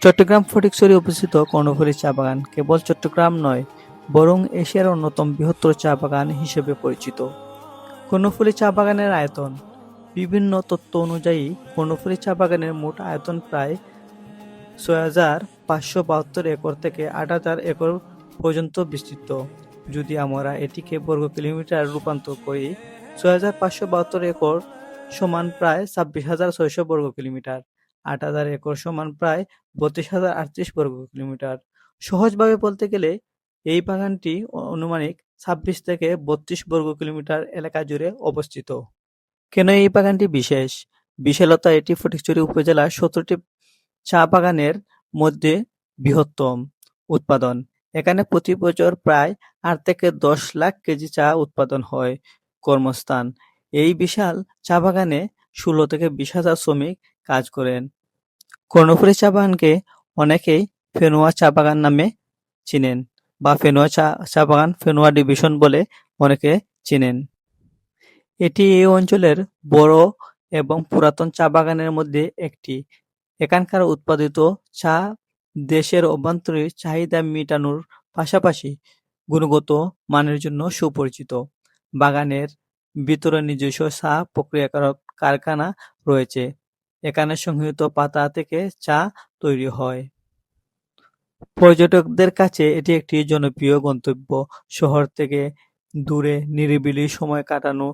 চট্টগ্রাম ফটিকছড়ি অবস্থিত কর্ণফুলী চা বাগান কেবল চট্টগ্রাম নয়, বরং এশিয়ার অন্যতম বৃহত্তর চা বাগান হিসেবে পরিচিত। কর্ণফুলী চা বাগানের আয়তন। বিভিন্ন তথ্য অনুযায়ী কর্ণফুলী চা বাগানের মোট আয়তন প্রায় ৬,৫৭২ একর থেকে ৮,০০০ একর পর্যন্ত বিস্তৃত। যদি আমরা এটিকে বর্গ কিলোমিটার রূপান্তর করি, ৬,৫৭২ একর সমান প্রায় ২৬,৬০০ বর্গ কিলোমিটার, ৮,০০০ একর সমান প্রায় ৩২,০৩৮ বর্গ কিলোমিটার। সহজভাবে বলতে গেলে এই বাগানটি আনুমানিক ২৬ থেকে ৩২ বর্গ কিলোমিটার এলাকা জুড়ে অবস্থিত। কেন এই বাগানটি বিশেষ? বিশালতা এটি ফটিকছড়ি উপজেলার ১৭টি চা বাগানের মধ্যে বৃহত্তম। উৎপাদন। এখানে প্রতি বছর প্রায় ৮ থেকে ১০ লাখ কেজি চা উৎপাদন হয়। কর্মস্থান। এই বিশাল চা বাগানে ১৬ থেকে ২০,০০০ শ্রমিক কাজ করেন। কর্ণফুলী চা বাগানকে অনেকেই ফেনুয়া চা বাগান নামে চিনেন বা ফেনুয়া চা বাগান ফেনুয়া ডিভিশন বলে অনেকে চিনেন। এটি এই অঞ্চলের বড় এবং পুরাতন চা বাগানের মধ্যে একটি। এখানকার উৎপাদিত চা দেশের অভ্যন্তরীণ চাহিদা মেটানোর পাশাপাশি গুণগত মানের জন্য সুপরিচিত। বাগানের ভিতরে নিজস্ব চা প্রক্রিয়াকরণ কারখানা রয়েছে। এখানে সংগৃহীত পাতা থেকে চা তৈরি হয়। পর্যটকদের কাছে এটি একটি জনপ্রিয় গন্তব্য। শহর থেকে দূরে নিরিবিলি সময় কাটানো,